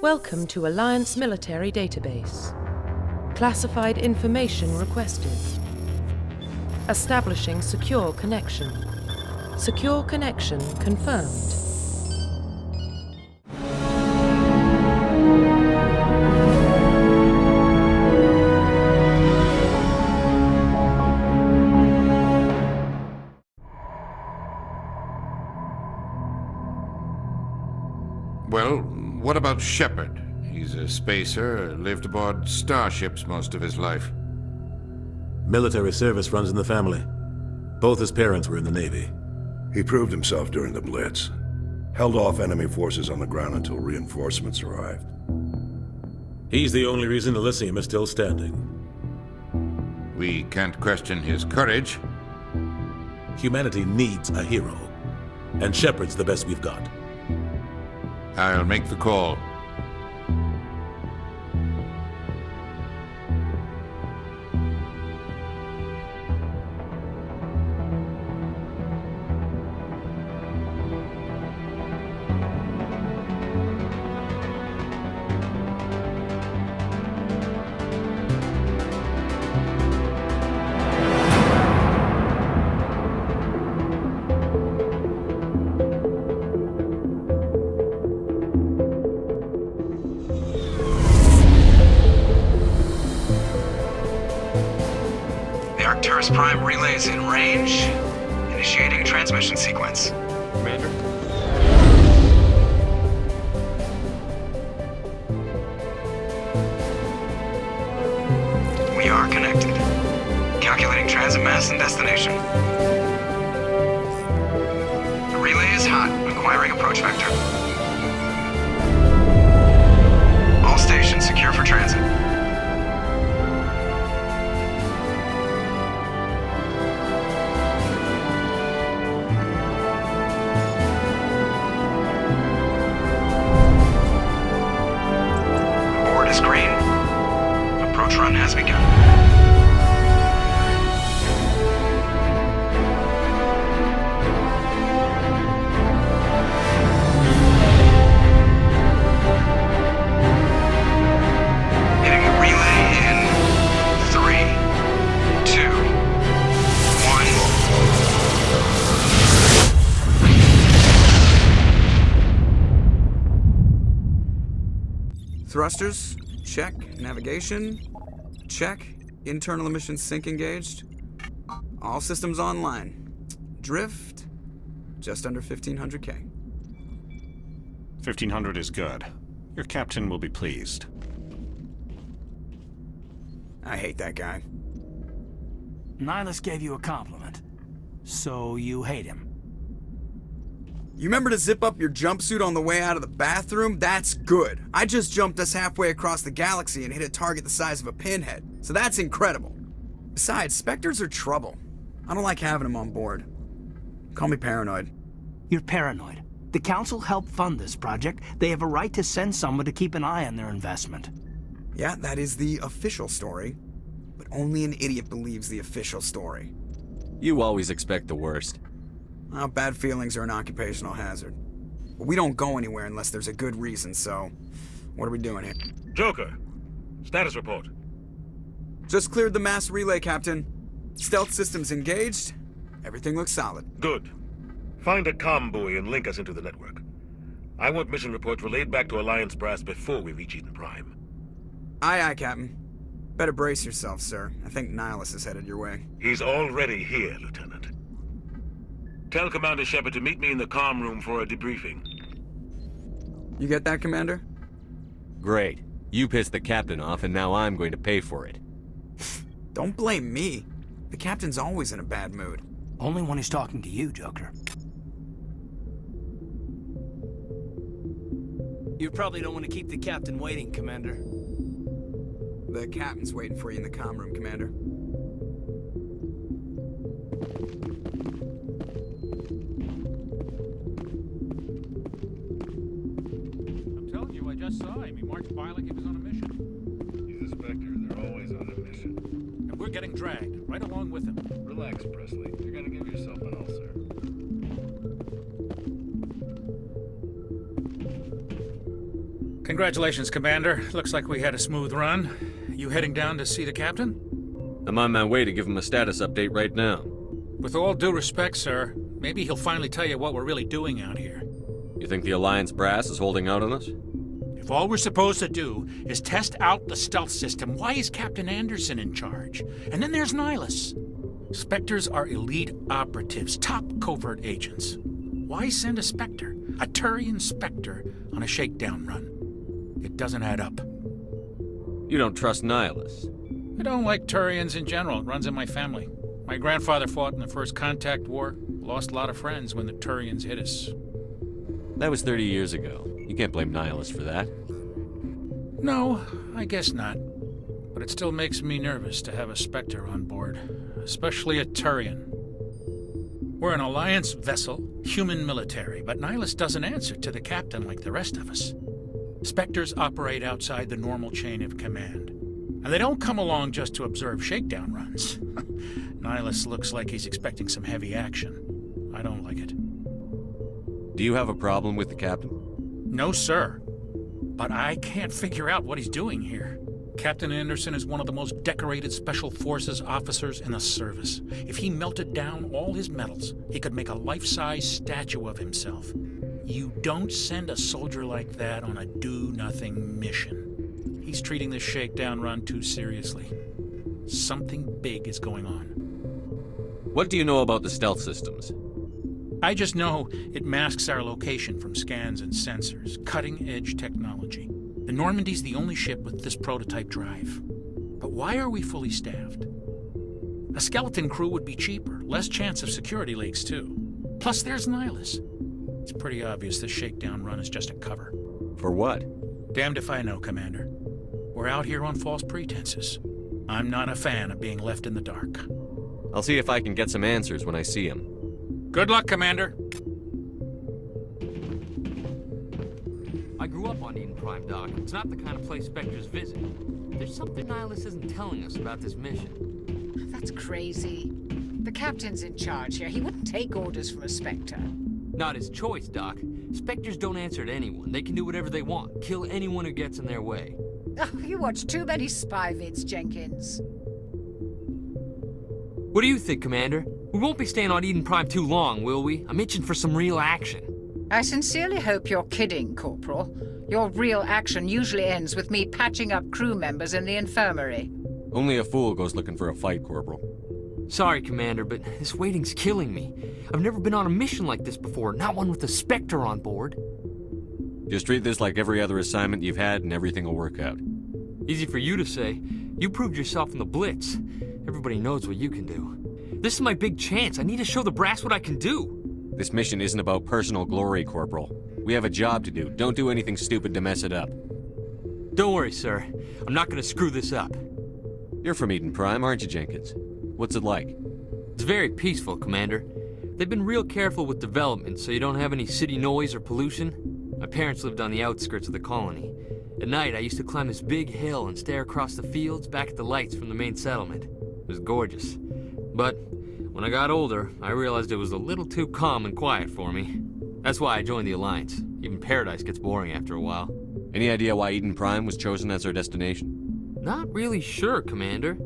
Welcome to Alliance Military Database. Classified information requested. Establishing secure connection. Secure connection confirmed. Well, what about Shepard? He's a spacer, lived aboard starships most of his life. Military service runs in the family. Both his parents were in the Navy. He proved himself during the Blitz. Held off enemy forces on the ground until reinforcements arrived. He's the only reason Elysium is still standing. We can't question his courage. Humanity needs a hero. And Shepard's the best we've got. I'll make the call. Prime relays in range. Initiating transmission sequence. Commander? We are connected. Calculating transit mass and destination. The relay is hot, acquiring approach vector. All stations secure for transit. Run has begun. Hitting the relay in 3, 2, 1. Thrusters, check. Navigation, check. Internal emissions sync engaged. All systems online. Drift, just under 1,500K. 1,500 is good. Your captain will be pleased. I hate that guy. Nihilus gave you a compliment. So you hate him. You remember to zip up your jumpsuit on the way out of the bathroom? That's good. I just jumped us halfway across the galaxy and hit a target the size of a pinhead. So that's incredible. Besides, Spectres are trouble. I don't like having them on board. Call me paranoid. You're paranoid. The Council helped fund this project. They have a right to send someone to keep an eye on their investment. Yeah, that is the official story. But only an idiot believes the official story. You always expect the worst. Well, bad feelings are an occupational hazard. But we don't go anywhere unless there's a good reason, so... what are we doing here? Joker, status report. Just cleared the mass relay, Captain. Stealth systems engaged. Everything looks solid. Good. Find a comm buoy and link us into the network. I want mission reports relayed back to Alliance Brass before we reach Eden Prime. Aye, aye, Captain. Better brace yourself, sir. I think Nihilus is headed your way. He's already here, Lieutenant. Tell Commander Shepard to meet me in the comm room for a debriefing. You get that, Commander? Great. You pissed the captain off, and now I'm going to pay for it. Don't blame me. The captain's always in a bad mood. Only when he's talking to you, Joker. You probably don't want to keep the captain waiting, Commander. The captain's waiting for you in the comm room, Commander. I'm telling you, I just saw him. He marched by like he was on a mission. He's a Spectre. They're always on a mission. And we're getting dragged, right along with him. Relax, Presley. You're gonna give yourself an ulcer. Congratulations, Commander. Looks like we had a smooth run. You heading down to see the captain? I'm on my way to give him a status update right now. With all due respect, sir, maybe he'll finally tell you what we're really doing out here. You think the Alliance brass is holding out on us? If all we're supposed to do is test out the stealth system, why is Captain Anderson in charge? And then there's Nihilus. Spectres are elite operatives, top covert agents. Why send a Spectre, a Turian Spectre, on a shakedown run? It doesn't add up. You don't trust Nihilus? I don't like Turians in general. It runs in my family. My grandfather fought in the First Contact War, lost a lot of friends when the Turians hit us. That was 30 years ago. You can't blame Nihilus for that. No, I guess not. But it still makes me nervous to have a Spectre on board, especially a Turian. We're an Alliance vessel, human military, but Nihilus doesn't answer to the captain like the rest of us. Spectres operate outside the normal chain of command. And they don't come along just to observe shakedown runs. Nihilus looks like he's expecting some heavy action. I don't like it. Do you have a problem with the captain? No, sir. But I can't figure out what he's doing here. Captain Anderson is one of the most decorated Special Forces officers in the service. If he melted down all his medals, he could make a life-size statue of himself. You don't send a soldier like that on a do-nothing mission. He's treating this shakedown run too seriously. Something big is going on. What do you know about the stealth systems? I just know it masks our location from scans and sensors. Cutting-edge technology. The Normandy's the only ship with this prototype drive. But why are we fully staffed? A skeleton crew would be cheaper, less chance of security leaks too. Plus there's Nihilus. It's pretty obvious this shakedown run is just a cover. For what? Damned if I know, Commander. We're out here on false pretenses. I'm not a fan of being left in the dark. I'll see if I can get some answers when I see him. Good luck, Commander. I grew up on Eden Prime, Doc. It's not the kind of place Spectres visit. There's something Nihilus isn't telling us about this mission. That's crazy. The captain's in charge here. He wouldn't take orders from a Spectre. Not his choice, Doc. Spectres don't answer to anyone. They can do whatever they want. Kill anyone who gets in their way. Oh, you watch too many spy vids, Jenkins. What do you think, Commander? We won't be staying on Eden Prime too long, will we? I'm itching for some real action. I sincerely hope you're kidding, Corporal. Your real action usually ends with me patching up crew members in the infirmary. Only a fool goes looking for a fight, Corporal. Sorry, Commander, but this waiting's killing me. I've never been on a mission like this before, not one with a Spectre on board. Just treat this like every other assignment you've had and everything will work out. Easy for you to say. You proved yourself in the Blitz. Everybody knows what you can do. This is my big chance. I need to show the brass what I can do. This mission isn't about personal glory, Corporal. We have a job to do. Don't do anything stupid to mess it up. Don't worry, sir. I'm not gonna screw this up. You're from Eden Prime, aren't you, Jenkins? What's it like? It's very peaceful, Commander. They've been real careful with development, so you don't have any city noise or pollution. My parents lived on the outskirts of the colony. At night, I used to climb this big hill and stare across the fields back at the lights from the main settlement. It was gorgeous. But when I got older, I realized it was a little too calm and quiet for me. That's why I joined the Alliance. Even Paradise gets boring after a while. Any idea why Eden Prime was chosen as our destination? Not really sure, Commander.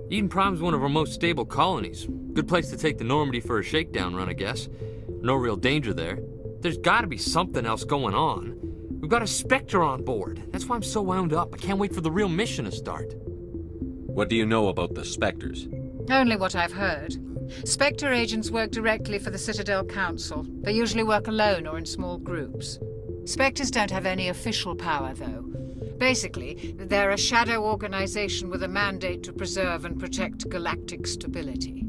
Eden Prime's one of our most stable colonies. Good place to take the Normandy for a shakedown run, I guess. No real danger there. There's gotta be something else going on. We've got a Spectre on board. That's why I'm so wound up. I can't wait for the real mission to start. What do you know about the Spectres? Only what I've heard. Spectre agents work directly for the Citadel Council. They usually work alone or in small groups. Spectres don't have any official power, though. Basically, they're a shadow organization with a mandate to preserve and protect galactic stability.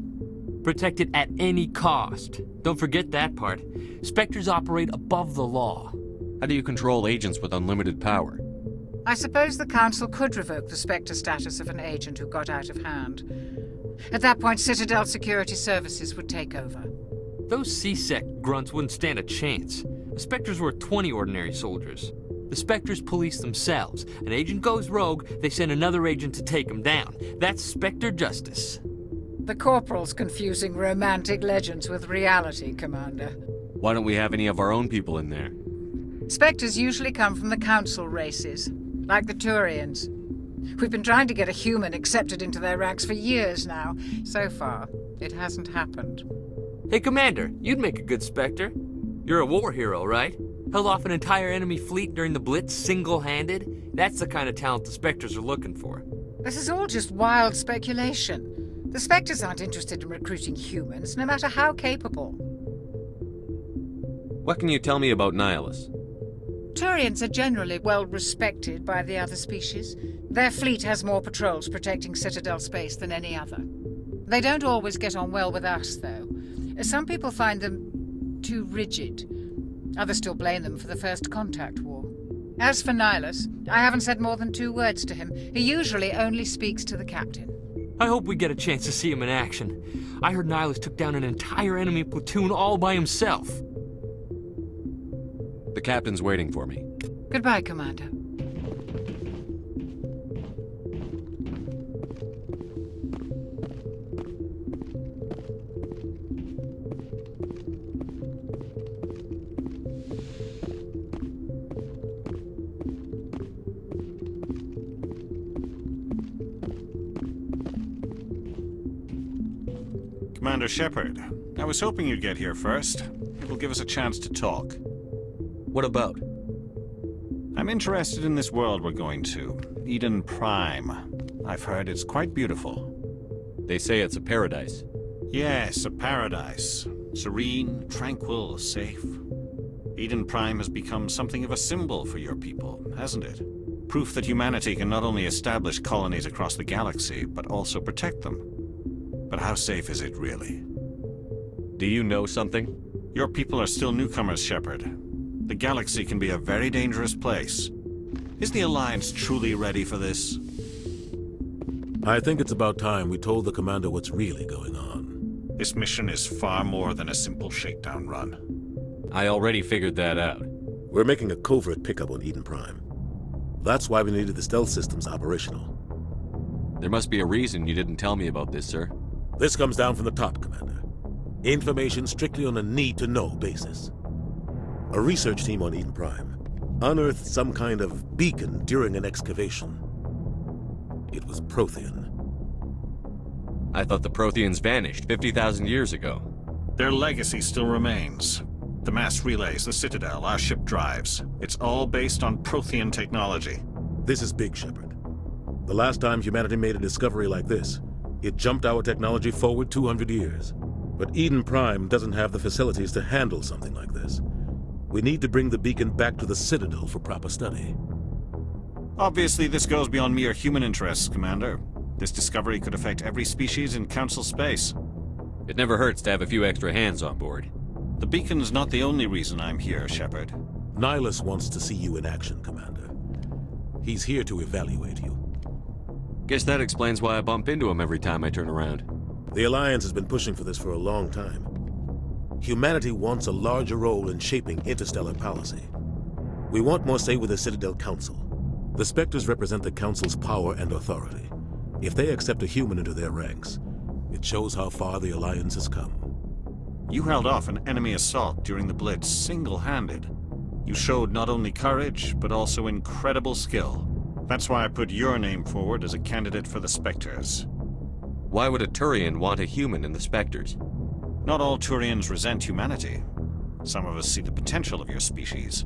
Protect it at any cost. Don't forget that part. Spectres operate above the law. How do you control agents with unlimited power? I suppose the Council could revoke the Spectre status of an agent who got out of hand. At that point, Citadel Security Services would take over. Those CSEC grunts wouldn't stand a chance. The Spectres were 20 ordinary soldiers. The Spectres police themselves. An agent goes rogue, they send another agent to take him down. That's Spectre justice. The Corporal's confusing romantic legends with reality, Commander. Why don't we have any of our own people in there? Spectres usually come from the Council races, like the Turians. We've been trying to get a human accepted into their ranks for years now. So far, it hasn't happened. Hey, Commander, you'd make a good Spectre. You're a war hero, right? Held off an entire enemy fleet during the Blitz single-handed? That's the kind of talent the Spectres are looking for. This is all just wild speculation. The Spectres aren't interested in recruiting humans, no matter how capable. What can you tell me about Nihilus? Turians are generally well respected by the other species. Their fleet has more patrols protecting Citadel space than any other. They don't always get on well with us, though. Some people find them too rigid. Others still blame them for the First Contact War. As for Nihilus, I haven't said more than 2 words to him. He usually only speaks to the captain. I hope we get a chance to see him in action. I heard Nihilus took down an entire enemy platoon all by himself. The captain's waiting for me. Goodbye, Commander. Commander Shepard, I was hoping you'd get here first. It will give us a chance to talk. What about? I'm interested in this world we're going to, Eden Prime. I've heard it's quite beautiful. They say it's a paradise. Yes, a paradise. Serene, tranquil, safe. Eden Prime has become something of a symbol for your people, hasn't it? Proof that humanity can not only establish colonies across the galaxy, but also protect them. But how safe is it, really? Do you know something? Your people are still newcomers, Shepard. The galaxy can be a very dangerous place. Is the Alliance truly ready for this? I think it's about time we told the commander what's really going on. This mission is far more than a simple shakedown run. I already figured that out. We're making a covert pickup on Eden Prime. That's why we needed the stealth systems operational. There must be a reason you didn't tell me about this, sir. This comes down from the top, Commander. Information strictly on a need-to-know basis. A research team on Eden Prime unearthed some kind of beacon during an excavation. It was Prothean. I thought the Protheans vanished 50,000 years ago. Their legacy still remains. The mass relays, the Citadel, our ship drives. It's all based on Prothean technology. This is big, Shepard. The last time humanity made a discovery like this, it jumped our technology forward 200 years. But Eden Prime doesn't have the facilities to handle something like this. We need to bring the beacon back to the Citadel for proper study. Obviously, this goes beyond mere human interests, Commander. This discovery could affect every species in Council space. It never hurts to have a few extra hands on board. The beacon's not the only reason I'm here, Shepard. Nihilus wants to see you in action, Commander. He's here to evaluate you. Guess that explains why I bump into him every time I turn around. The Alliance has been pushing for this for a long time. Humanity wants a larger role in shaping interstellar policy. We want more say with the Citadel Council. The Spectres represent the Council's power and authority. If they accept a human into their ranks, it shows how far the Alliance has come. You held off an enemy assault during the Blitz single-handed. You showed not only courage, but also incredible skill. That's why I put your name forward as a candidate for the Spectres. Why would a Turian want a human in the Spectres? Not all Turians resent humanity. Some of us see the potential of your species.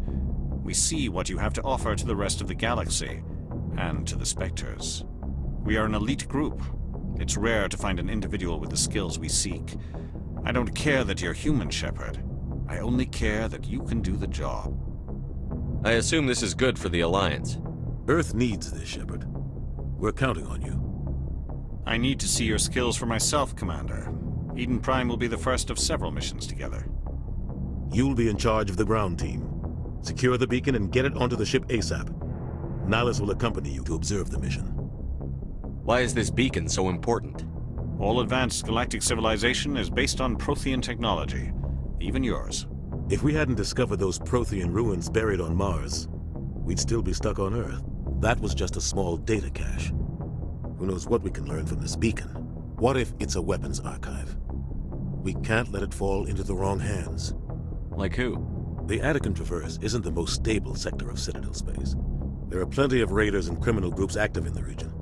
We see what you have to offer to the rest of the galaxy, and to the Spectres. We are an elite group. It's rare to find an individual with the skills we seek. I don't care that you're human, Shepard. I only care that you can do the job. I assume this is good for the Alliance. Earth needs this, Shepard. We're counting on you. I need to see your skills for myself, Commander. Eden Prime will be the first of several missions together. You'll be in charge of the ground team. Secure the beacon and get it onto the ship ASAP. Nihilus will accompany you to observe the mission. Why is this beacon so important? All advanced galactic civilization is based on Prothean technology. Even yours. If we hadn't discovered those Prothean ruins buried on Mars, we'd still be stuck on Earth. That was just a small data cache. Who knows what we can learn from this beacon? What if it's a weapons archive? We can't let it fall into the wrong hands. Like who? The Attican Traverse isn't the most stable sector of Citadel space. There are plenty of raiders and criminal groups active in the region.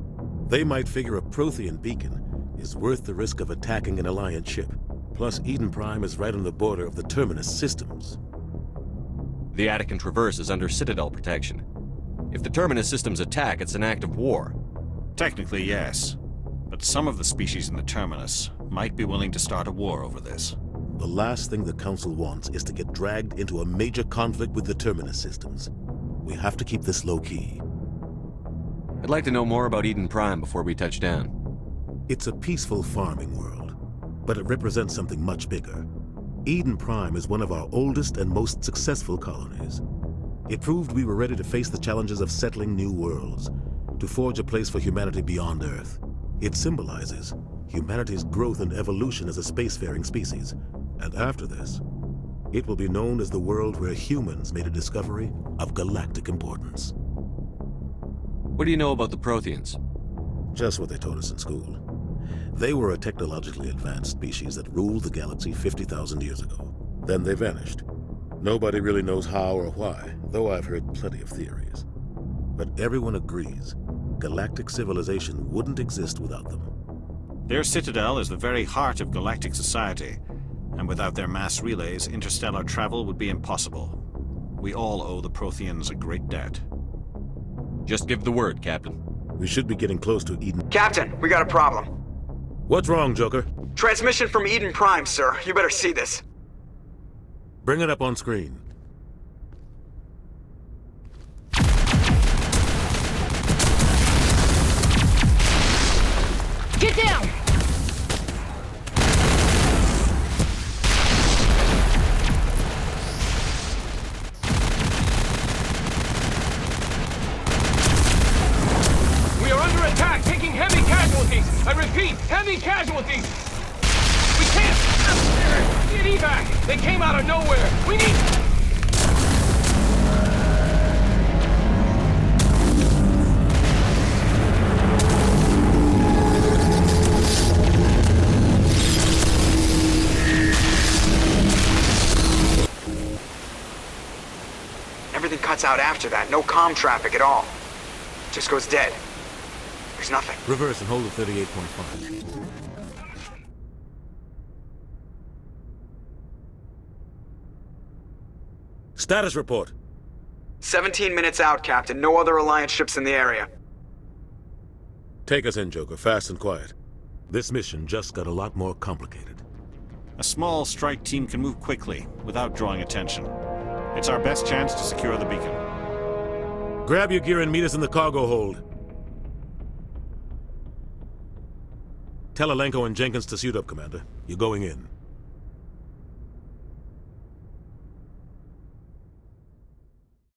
They might figure a Prothean beacon is worth the risk of attacking an Alliance ship. Plus, Eden Prime is right on the border of the Terminus systems. The Attican Traverse is under Citadel protection. If the Terminus systems attack, it's an act of war. Technically, yes. But some of the species in the Terminus might be willing to start a war over this. The last thing the Council wants is to get dragged into a major conflict with the Terminus systems. We have to keep this low-key. I'd like to know more about Eden Prime before we touch down. It's a peaceful farming world, but it represents something much bigger. Eden Prime is one of our oldest and most successful colonies. It proved we were ready to face the challenges of settling new worlds, to forge a place for humanity beyond Earth. It symbolizes humanity's growth and evolution as a spacefaring species. And after this, it will be known as the world where humans made a discovery of galactic importance. What do you know about the Protheans? Just what they taught us in school. They were a technologically advanced species that ruled the galaxy 50,000 years ago. Then they vanished. Nobody really knows how or why, though I've heard plenty of theories. But everyone agrees, galactic civilization wouldn't exist without them. Their citadel is the very heart of galactic society, and without their mass relays, interstellar travel would be impossible. We all owe the Protheans a great debt. Just give the word, Captain. We should be getting close to Eden. Captain, we got a problem. What's wrong, Joker? Transmission from Eden Prime, sir. You better see this. Bring it up on screen. Get down! We are under attack, taking heavy casualties. I repeat, heavy casualties. We can't get evac. They came out of nowhere. We need... Everything cuts out after that. No comm traffic at all. Just goes dead. There's nothing. Reverse and hold at 38.5. Status report. 17 minutes out, Captain. No other Alliance ships in the area. Take us in, Joker, fast and quiet. This mission just got a lot more complicated. A small strike team can move quickly, without drawing attention. It's our best chance to secure the beacon. Grab your gear and meet us in the cargo hold. Tell Alenko and Jenkins to suit up, Commander. You're going in.